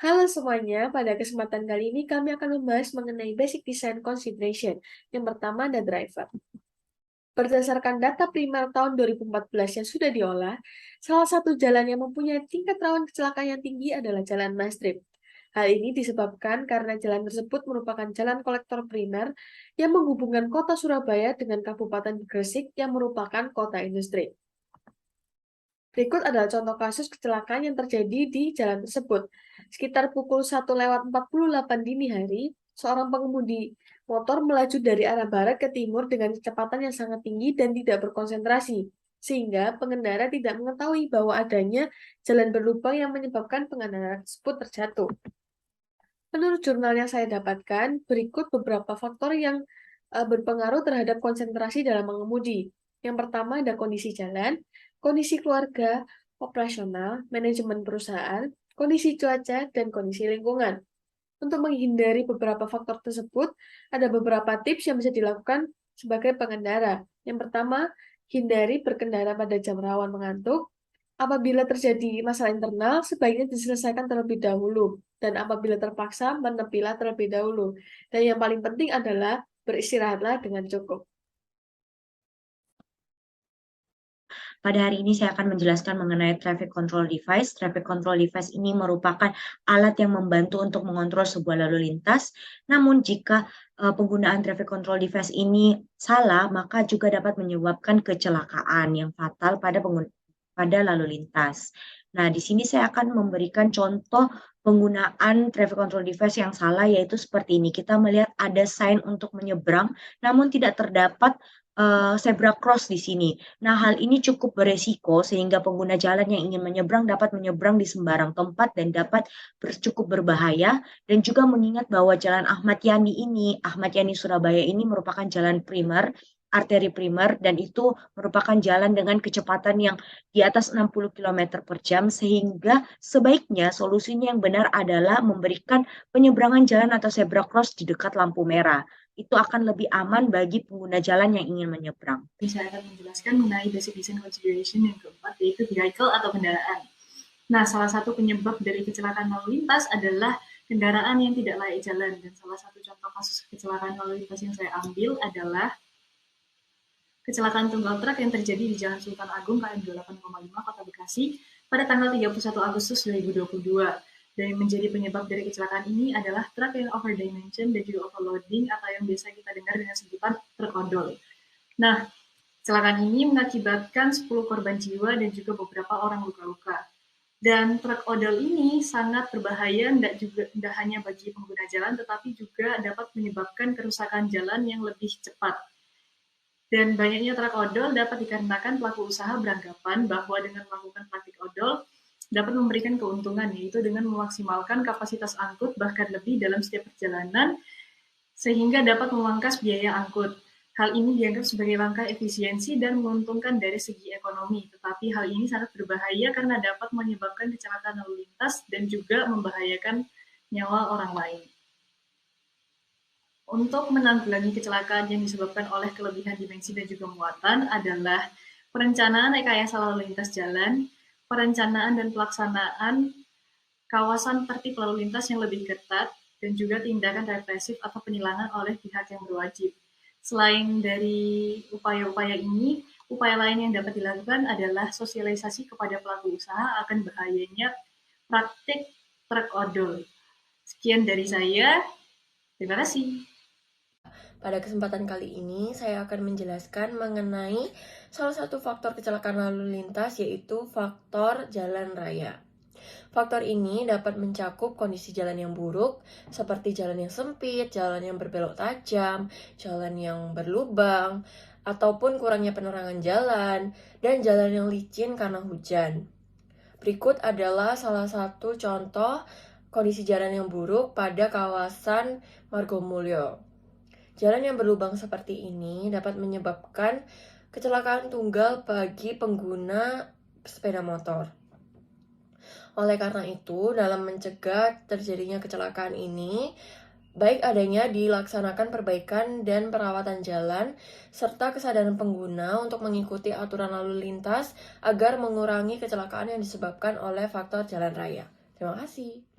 Halo semuanya, pada kesempatan kali ini kami akan membahas mengenai basic design consideration. Yang pertama ada driver. Berdasarkan data primer tahun 2014 yang sudah diolah, salah satu jalan yang mempunyai tingkat rawan kecelakaan yang tinggi adalah jalan mass strip. Hal ini disebabkan karena jalan tersebut merupakan jalan kolektor primer yang menghubungkan kota Surabaya dengan Kabupaten Gresik yang merupakan kota industri. Berikut adalah contoh kasus kecelakaan yang terjadi di jalan tersebut. Sekitar pukul 1:48 dini hari, seorang pengemudi motor melaju dari arah barat ke timur dengan kecepatan yang sangat tinggi dan tidak berkonsentrasi, sehingga pengendara tidak mengetahui bahwa adanya jalan berlubang yang menyebabkan pengendara tersebut terjatuh. Menurut jurnal yang saya dapatkan, berikut beberapa faktor yang berpengaruh terhadap konsentrasi dalam mengemudi. Yang pertama ada kondisi jalan, kondisi keluarga, operasional, manajemen perusahaan, kondisi cuaca, dan kondisi lingkungan. Untuk menghindari beberapa faktor tersebut, ada beberapa tips yang bisa dilakukan sebagai pengendara. Yang pertama, hindari berkendara pada jam rawan mengantuk. Apabila terjadi masalah internal, sebaiknya diselesaikan terlebih dahulu. Dan apabila terpaksa, menepilah terlebih dahulu. Dan yang paling penting adalah beristirahatlah dengan cukup. Pada hari ini saya akan menjelaskan mengenai traffic control device. Traffic control device ini merupakan alat yang membantu untuk mengontrol sebuah lalu lintas. Namun jika penggunaan traffic control device ini salah, maka juga dapat menyebabkan kecelakaan yang fatal pada lalu lintas. Nah, di sini saya akan memberikan contoh penggunaan traffic control device yang salah, yaitu seperti ini. Kita melihat ada sign untuk menyeberang, namun tidak terdapat zebra cross di sini. Nah, hal ini cukup beresiko sehingga pengguna jalan yang ingin menyeberang dapat menyeberang di sembarang tempat dan dapat cukup berbahaya, dan juga mengingat bahwa Jalan Ahmad Yani ini, Ahmad Yani Surabaya ini merupakan jalan primer, arteri primer, dan itu merupakan jalan dengan kecepatan yang di atas 60 km per jam, sehingga sebaiknya solusinya yang benar adalah memberikan penyeberangan jalan atau zebra cross di dekat lampu merah. Itu akan lebih aman bagi pengguna jalan yang ingin menyeberang. Saya akan menjelaskan mengenai basic design consideration yang keempat, yaitu vehicle atau kendaraan. Nah, salah satu penyebab dari kecelakaan lalu lintas adalah kendaraan yang tidak layak jalan. Dan salah satu contoh kasus kecelakaan lalu lintas yang saya ambil adalah kecelakaan tunggal truk yang terjadi di Jalan Sultan Agung KM 28,5 Kota Bekasi pada tanggal 31 Agustus 2022. Dan yang menjadi penyebab dari kecelakaan ini adalah truk yang overdimension dan juga overloading atau yang biasa kita dengar dengan sebutan truk odol. Nah, kecelakaan ini mengakibatkan 10 korban jiwa dan juga beberapa orang luka-luka. Dan truk odol ini sangat berbahaya tidak hanya bagi pengguna jalan, tetapi juga dapat menyebabkan kerusakan jalan yang lebih cepat. Dan banyaknya truk odol dapat dikarenakan pelaku usaha beranggapan bahwa dengan melakukan praktik odol dapat memberikan keuntungan, yaitu dengan memaksimalkan kapasitas angkut bahkan lebih dalam setiap perjalanan, sehingga dapat memangkas biaya angkut. Hal ini dianggap sebagai langkah efisiensi dan menguntungkan dari segi ekonomi, tetapi hal ini sangat berbahaya karena dapat menyebabkan kecelakaan lalu lintas dan juga membahayakan nyawa orang lain. Untuk menanggulangi kecelakaan yang disebabkan oleh kelebihan dimensi dan juga muatan adalah perencanaan rekayasa lalu lintas jalan, perencanaan dan pelaksanaan kawasan tertib lalu lintas yang lebih ketat, dan juga tindakan represif atau penilangan oleh pihak yang berwajib. Selain dari upaya-upaya ini, upaya lain yang dapat dilakukan adalah sosialisasi kepada pelaku usaha akan bahayanya praktik truk odol. Sekian dari saya, terima kasih. Pada kesempatan kali ini, saya akan menjelaskan mengenai salah satu faktor kecelakaan lalu lintas, yaitu faktor jalan raya. Faktor ini dapat mencakup kondisi jalan yang buruk, seperti jalan yang sempit, jalan yang berbelok tajam, jalan yang berlubang, ataupun kurangnya penerangan jalan, dan jalan yang licin karena hujan. Berikut adalah salah satu contoh kondisi jalan yang buruk pada kawasan Margomulyo. Jalan yang berlubang seperti ini dapat menyebabkan kecelakaan tunggal bagi pengguna sepeda motor. Oleh karena itu, dalam mencegah terjadinya kecelakaan ini, baik adanya dilaksanakan perbaikan dan perawatan jalan, serta kesadaran pengguna untuk mengikuti aturan lalu lintas agar mengurangi kecelakaan yang disebabkan oleh faktor jalan raya. Terima kasih.